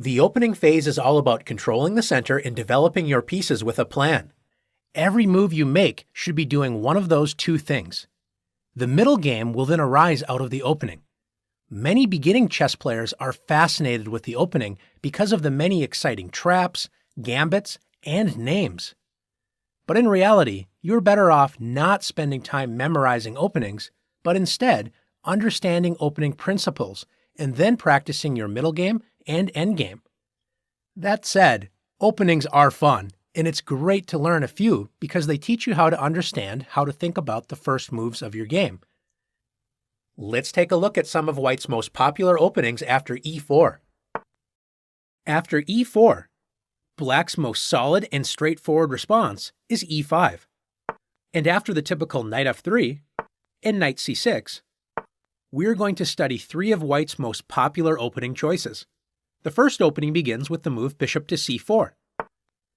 The opening phase is all about controlling the center and developing your pieces with a plan. Every move you make should be doing one of those two things. The middle game will then arise out of the opening. Many beginning chess players are fascinated with the opening because of the many exciting traps, gambits, and names. But in reality, you're better off not spending time memorizing openings, but instead understanding opening principles and then practicing your middle game and endgame. That said, openings are fun, and it's great to learn a few because they teach you how to understand how to think about the first moves of your game. Let's take a look at some of White's most popular openings after e4. After e4, Black's most solid and straightforward response is e5. And after the typical knight f3 and knight c6, we're going to study three of White's most popular opening choices. The first opening begins with the move bishop to c4.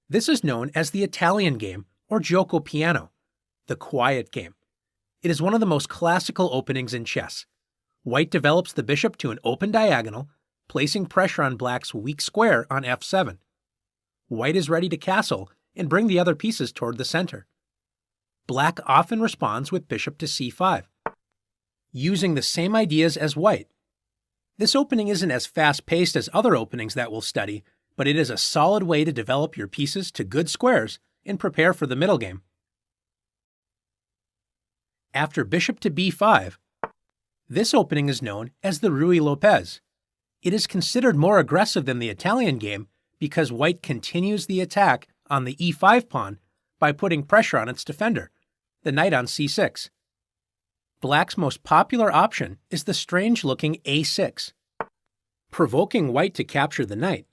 This is known as the Italian game or gioco piano, the quiet game. It is one of the most classical openings in chess. White develops the bishop to an open diagonal, placing pressure on Black's weak square on f7. White is ready to castle and bring the other pieces toward the center. Black often responds with bishop to c5, using the same ideas as White. This opening isn't as fast-paced as other openings that we'll study, but it is a solid way to develop your pieces to good squares and prepare for the middle game. After bishop to b5, this opening is known as the Ruy Lopez. It is considered more aggressive than the Italian game because White continues the attack on the e5 pawn by putting pressure on its defender, the knight on c6. Black's most popular option is the strange-looking a6, provoking White to capture the knight.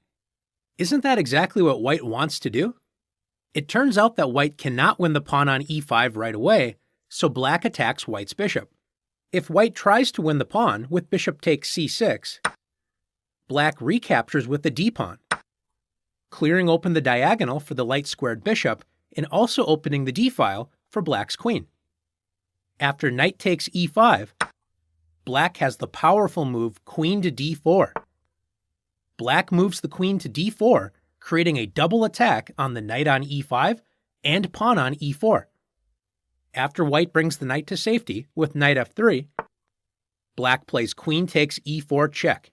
Isn't that exactly what White wants to do? It turns out that White cannot win the pawn on e5 right away, so Black attacks White's bishop. If White tries to win the pawn with bishop takes c6, Black recaptures with the d-pawn, clearing open the diagonal for the light-squared bishop and also opening the d-file for Black's queen. After knight takes e5, Black has the powerful move queen to d4. Black moves the queen to d4, creating a double attack on the knight on e5 and pawn on e4. After White brings the knight to safety with knight f3, Black plays queen takes e4 check.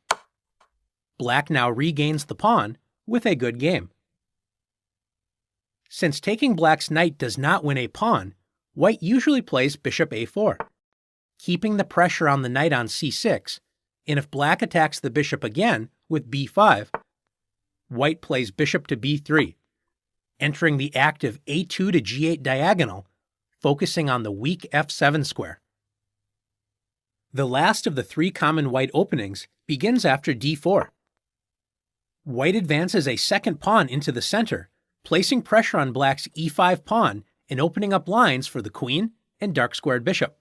Black now regains the pawn with a good game. Since taking Black's knight does not win a pawn, White usually plays bishop a4, keeping the pressure on the knight on c6, and if Black attacks the bishop again with b5, White plays bishop to b3, entering the active a2 to g8 diagonal, focusing on the weak f7 square. The last of the three common White openings begins after d4. White advances a second pawn into the center, placing pressure on Black's e5 pawn and opening up lines for the queen and dark-squared bishop.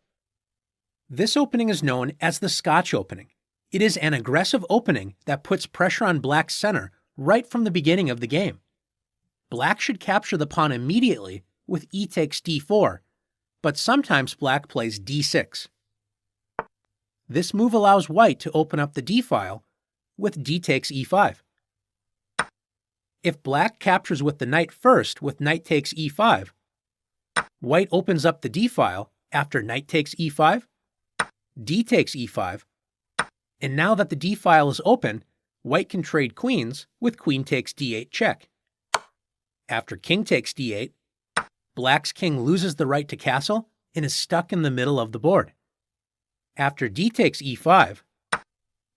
This opening is known as the Scotch opening. It is an aggressive opening that puts pressure on Black's center right from the beginning of the game. Black should capture the pawn immediately with e takes d4, but sometimes Black plays d6. This move allows White to open up the d-file with d takes e5. If Black captures with the knight first with knight takes e5, White opens up the d-file after knight takes e5, d takes e5, and now that the d-file is open, White can trade queens with queen takes d8 check. After king takes d8, Black's king loses the right to castle and is stuck in the middle of the board. After d takes e5,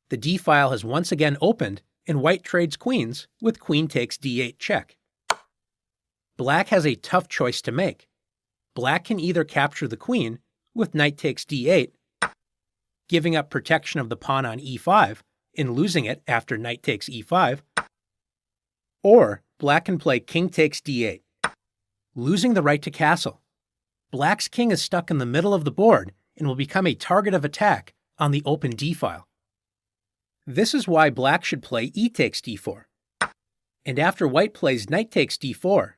the d-file has once again opened and White trades queens with queen takes d8 check. Black has a tough choice to make. Black can either capture the queen with knight takes d8, giving up protection of the pawn on e5 and losing it after knight takes e5, or Black can play king takes d8, losing the right to castle. Black's king is stuck in the middle of the board and will become a target of attack on the open d-file. This is why Black should play e takes d4. And after White plays knight takes d4,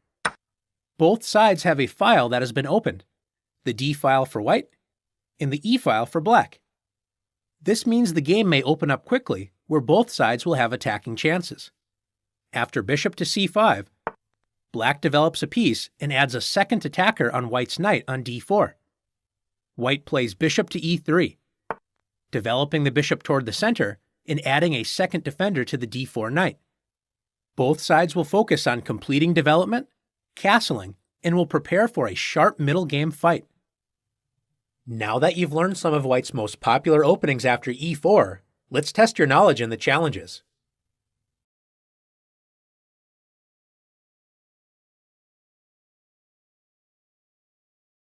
both sides have a file that has been opened, the d-file for White and the e-file for Black. This means the game may open up quickly, where both sides will have attacking chances. After bishop to c5, black develops a piece and adds a second attacker on white's knight on d4. White plays bishop to e3, developing the bishop toward the center and adding a second defender to the d4 knight. Both sides will focus on completing development, castling, and will prepare for a sharp middle game fight. Now that you've learned some of white's most popular openings after e4, let's test your knowledge in the challenges.